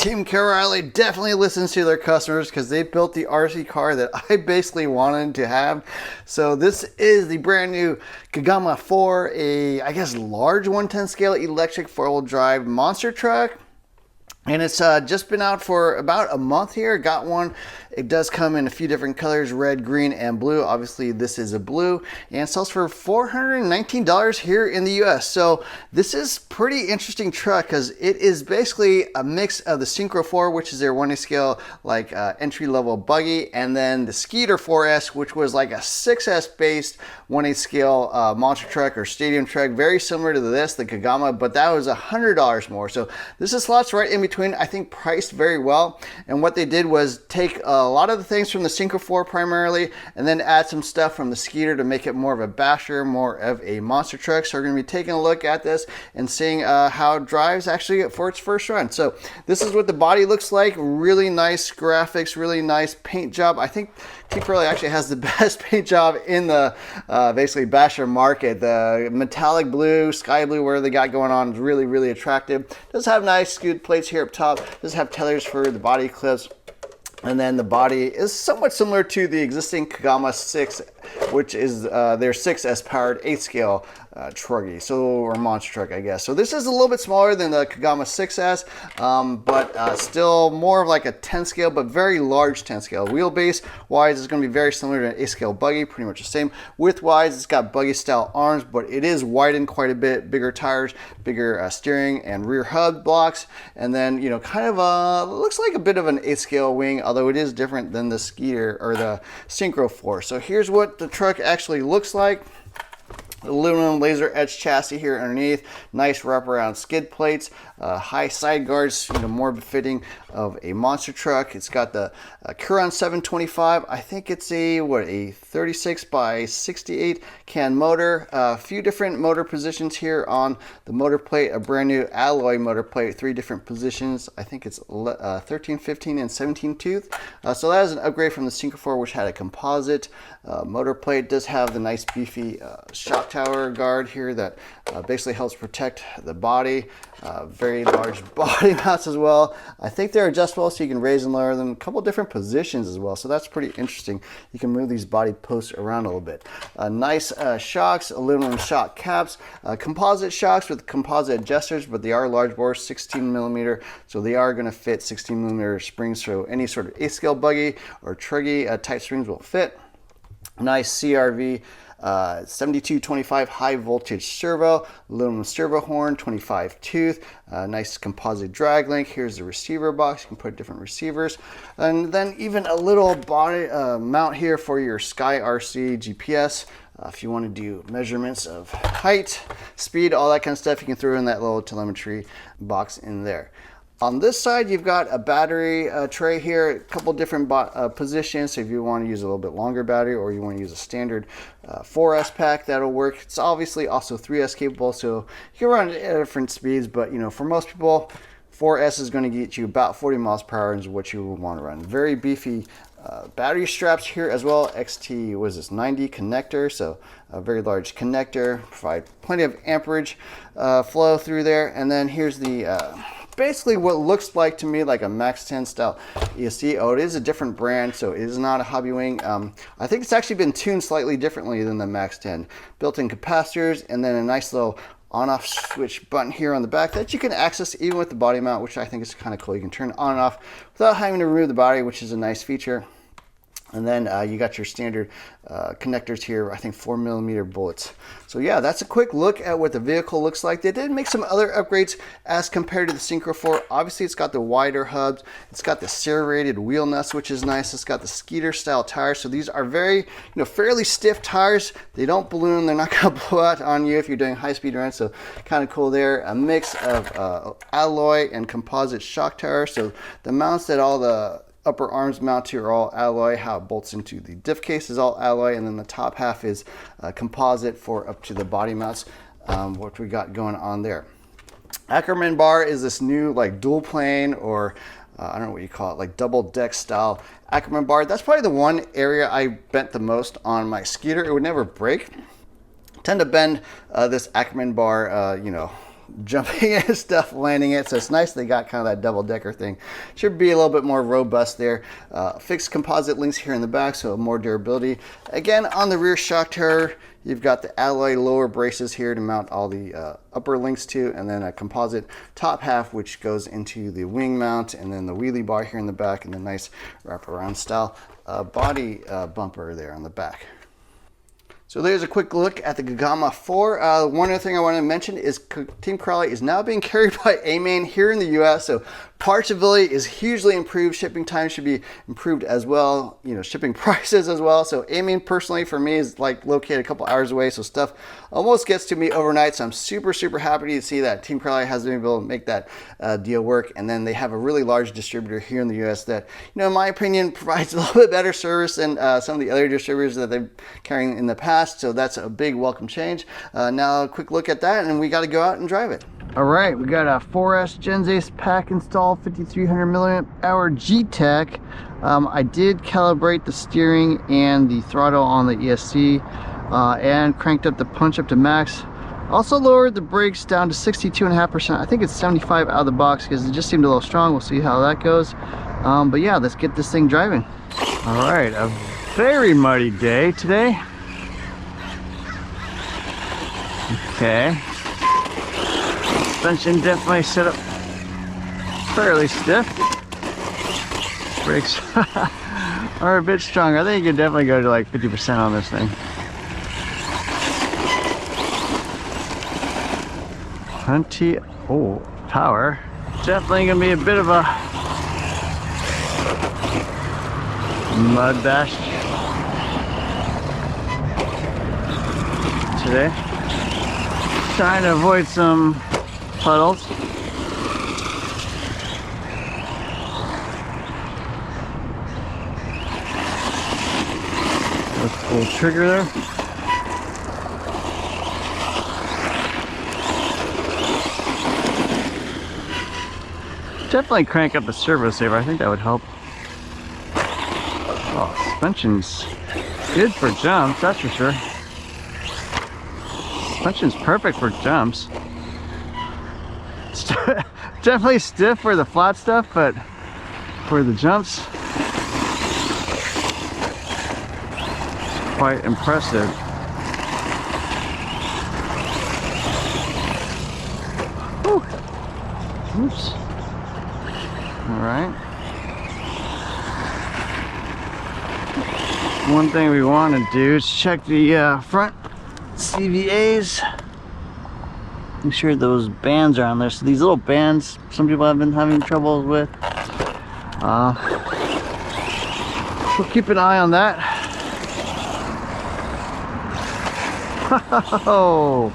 Team Corally definitely listens to their customers because they built the RC car that I basically wanted to have. So this is the brand new Kagama4, a I guess large 110 scale electric 4-wheel drive monster truck. And it's just been out for about a month here. Got one. It does come in a few different colors, red, green, and blue. Obviously, this is a blue. And it sells for $419 here in the US. So this is pretty interesting truck because it is basically a mix of the Synchro 4, which is their 1/8 scale like entry-level buggy, and then the Skeeter 4S, which was like a 6S based 1/8 scale monster truck or stadium truck. Very similar to this, the Kagama, but that was $100 more. So this is slots right in between. I think priced very well. And what they did was take a lot of the things from the Synchro 4 primarily, and then add some stuff from the Skeeter to make it more of a basher, more of a monster truck. So we're going to be taking a look at this and seeing how it drives actually for its first run. So this is what the body looks like. Really nice graphics, really nice paint job. I think Team Corally actually has the best paint job in the basically basher market. The metallic blue, sky blue, where they got going on is really, really attractive. Does have nice skewed plates here up top. Does have tethers for the body clips. And then the body is somewhat similar to the existing Kagama 6, which is their 6S powered 8 scale Truggy, or monster truck, I guess. So this is a little bit smaller than the Kagama 6S, but still more of like a 10 scale, but very large 10 scale. Wheelbase wise is going to be very similar to an 8 scale buggy, pretty much the same. Width wise, it's got buggy style arms, but it is widened quite a bit, bigger tires, bigger steering and rear hub blocks, and then kind of looks like a bit of an 8 scale wing, although it is different than the Skeeter or the Synchro 4. So here's what the truck actually looks like. Aluminum laser etched chassis here underneath, nice wraparound skid plates, high side guards, more befitting of a monster truck. It's got the Curon 725. I think it's a 36 by 68 can motor. A few different motor positions here on the motor plate. A brand new alloy motor plate, 3 different positions. I think it's 13, 15, and 17 tooth. So that is an upgrade from the Synchro 4, which had a composite motor plate. Does have the nice beefy shock tower guard here that basically helps protect the body. Very large body mounts as well. I think they're adjustable, so you can raise and lower them. A couple different positions as well, so that's pretty interesting. You can move these body posts around a little bit. Nice shocks, aluminum shock caps, composite shocks with composite adjusters, but they are large bore, 16 millimeter, so they are going to fit 16 millimeter springs, so any sort of 8 scale buggy or truggy type springs will fit. Nice CRV 7225 high voltage servo, aluminum servo horn, 25 tooth, nice composite drag link. Here's the receiver box. You can put different receivers, and then even a little body mount here for your Sky RC GPS. If you want to do measurements of height, speed, all that kind of stuff, you can throw in that little telemetry box in there. On this side, you've got a battery tray here, a couple different positions. So if you want to use a little bit longer battery or you want to use a standard 4S pack, that'll work. It's obviously also 3S capable, so you can run it at different speeds, but for most people, 4S is going to get you about 40 miles per hour is what you would want to run. Very beefy battery straps here as well. XT, what is this, 90 connector, so a very large connector, provide plenty of amperage flow through there. And then here's the basically what looks like to me like a Max 10 style ESC. Oh, it is a different brand, so it is not a hobby wing. I think it's actually been tuned slightly differently than the Max 10. Built-in capacitors, and then a nice little on-off switch button here on the back that you can access even with the body mount, which I think is kind of cool. You can turn it on and off without having to remove the body, which is a nice feature. And then you got your standard connectors here, I think 4 millimeter bullets. So yeah, that's a quick look at what the vehicle looks like. They did make some other upgrades as compared to the Synchro 4. Obviously, it's got the wider hubs. It's got the serrated wheel nuts, which is nice. It's got the Skeeter style tires. So these are very, fairly stiff tires. They don't balloon. They're not going to blow out on you if you're doing high speed runs. So kind of cool there. A mix of alloy and composite shock tires. So the mounts that all the upper arms mount to are all alloy. How it bolts into the diff case is all alloy, and then the top half is composite for up to the body mounts. What we got going on there. Ackerman bar is this new like dual plane, or I don't know what you call it, like double deck style Ackerman bar. That's probably the one area I bent the most on my Skeeter. It would never break. Tend to bend this Ackerman bar, jumping and stuff, landing it. So it's nice they got kind of that double decker thing. Should be a little bit more robust there. Fixed composite links here in the back, so more durability. Again, on the rear shock tower, you've got the alloy lower braces here to mount all the upper links to, and then a composite top half which goes into the wing mount, and then the wheelie bar here in the back, and the nice wraparound style body bumper there on the back. So there's a quick look at the Kagama 4. One other thing I want to mention is Team Corally is now being carried by A-Main here in the US, so parts availability is hugely improved. Shipping time should be improved as well, you know, shipping prices as well. So A-Main personally for me is like located a couple hours away, so stuff almost gets to me overnight. So I'm super happy to see that Team Corally has been able to make that deal work. And then they have a really large distributor here in the US that, you know, in my opinion, provides a little bit better service than some of the other distributors that they've carrying in the past. So that's a big welcome change. Now a quick look at that, and we got to go out and drive it. All right, we got a 4S Gens Ace pack installed, 5300 milliamp hour G-Tech. I did calibrate the steering and the throttle on the ESC and cranked up the punch up to max. Also lowered the brakes down to 62.5%. I think it's 75 out of the box because it just seemed a little strong. We'll see how that goes. But yeah, let's get this thing driving. All right, a very muddy day today. Okay. Suspension definitely set up fairly stiff. Brakes are a bit stronger. I think you can definitely go to like 50% on this thing. Plenty, oh, power. Definitely gonna be a bit of a mud bash today. Trying to avoid some puddles. That's a cool trigger there. Definitely crank up the servo saver. I think that would help. Oh, suspension's good for jumps, that's for sure. Suspension's perfect for jumps. It's definitely stiff for the flat stuff, but for the jumps, it's quite impressive. Whew. Oops. All right. One thing we want to do is check the front CVAs. Make sure those bands are on there. So these little bands, some people have been having trouble with. We'll keep an eye on that. Oh.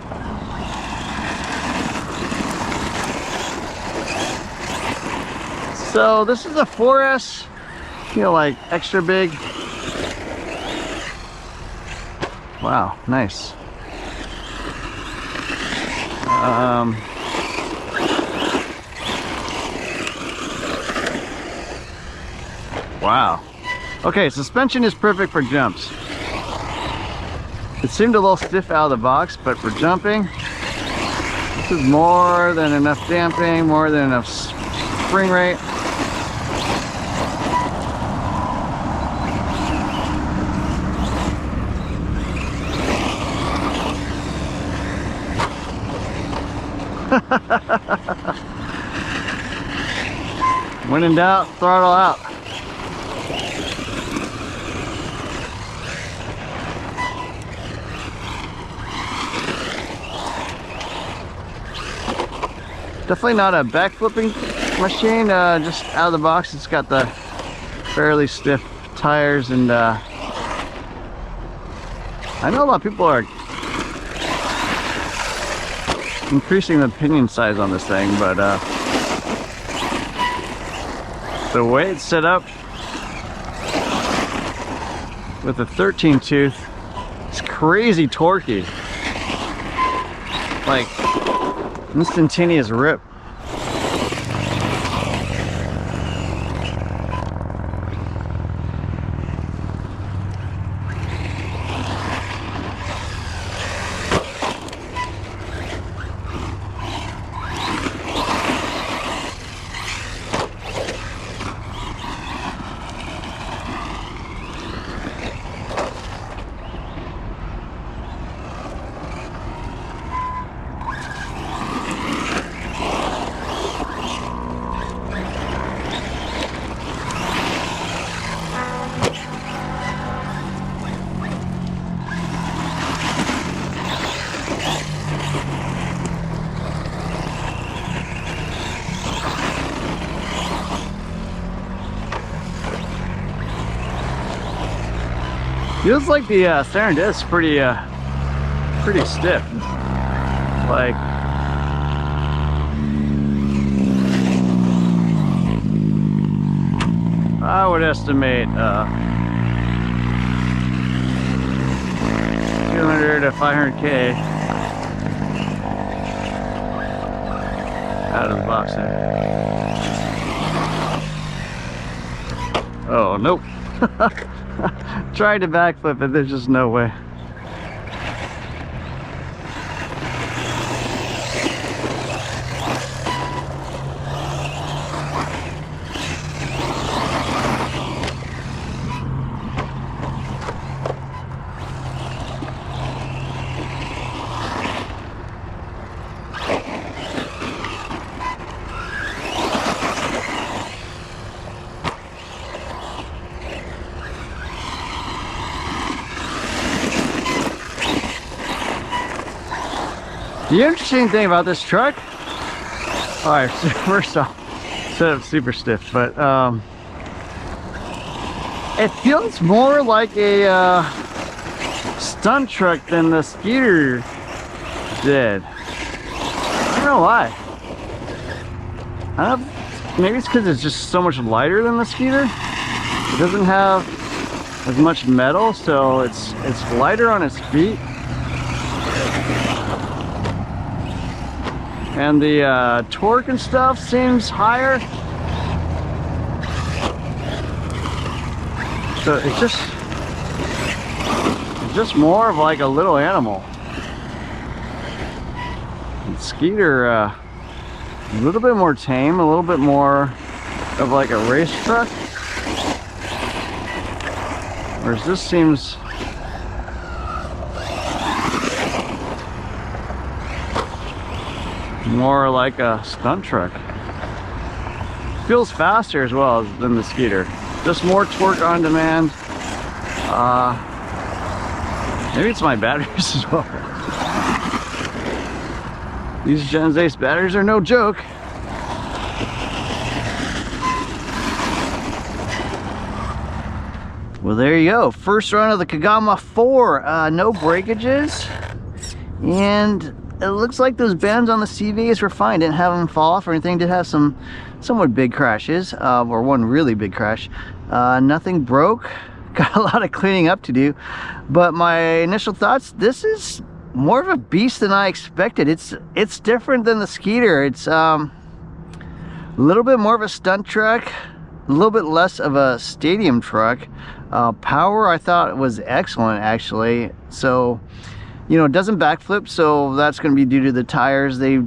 So this is a 4S, you know, like extra big. Wow, nice. Wow. Okay, suspension is perfect for jumps. It seemed a little stiff out of the box, but for jumping, this is more than enough damping, more than enough spring rate. When in doubt, throttle out. Definitely not a back flipping machine, just out of the box. It's got the fairly stiff tires, and I know a lot of people are increasing the pinion size on this thing, but the way it's set up with a 13 tooth, it's crazy torquey, like instantaneous rip. Feels like the center disc pretty stiff. Like I would estimate 200 to 500K out of the box there. Oh, nope. Tried to backflip it, there's just no way. The interesting thing about this truck, alright, so first off, set up super stiff, but it feels more like a stunt truck than the Skeeter did. I don't know why. Maybe it's because it's just so much lighter than the Skeeter. It doesn't have as much metal, so it's lighter on its feet. And the torque and stuff seems higher. So it's just more of like a little animal. And Skeeter, a little bit more tame, a little bit more of like a race truck. Whereas this seems more like a stunt truck. Feels faster as well than the Skeeter. Just more torque on demand. Maybe it's my batteries as well. These Gen Ace batteries are no joke. Well, there you go. First run of the Kagama4. No breakages. And it looks like those bends on the CVs were fine. Didn't have them fall off or anything. Did have some somewhat big crashes, or one really big crash. Nothing broke. Got a lot of cleaning up to do. But my initial thoughts, this is more of a beast than I expected. It's different than the Skeeter. It's a little bit more of a stunt truck, a little bit less of a stadium truck. Power I thought was excellent actually. So, you know, it doesn't backflip, so that's going to be due to the tires. They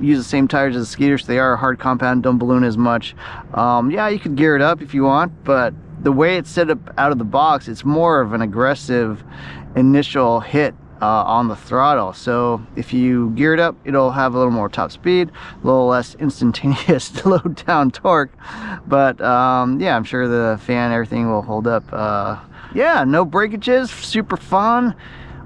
use the same tires as the Skeeter, so they are a hard compound, don't balloon as much. Yeah, you could gear it up if you want, but the way it's set up out of the box, it's more of an aggressive initial hit on the throttle. So if you gear it up, it'll have a little more top speed, a little less instantaneous low down torque. But yeah, I'm sure the fan, everything will hold up. Yeah, no breakages, super fun.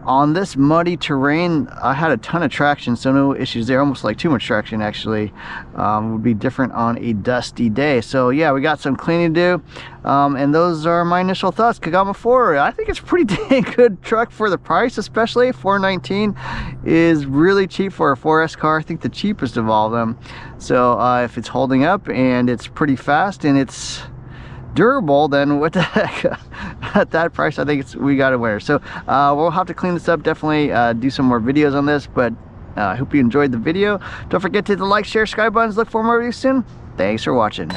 On this muddy terrain, I had a ton of traction, so no issues there. Almost like too much traction actually. Would be different on a dusty day. So yeah, we got some cleaning to do, and those are my initial thoughts. Kagama4, I think it's a pretty dang good truck for the price, especially $419 is really cheap for a 4S car. I think the cheapest of all of them. So if it's holding up and it's pretty fast and it's durable, then what the heck, at that price I think we got a winner. So we'll have to clean this up, definitely do some more videos on this, but I hope you enjoyed the video. Don't forget to hit the like, share, subscribe buttons. Look for more videos soon. Thanks for watching.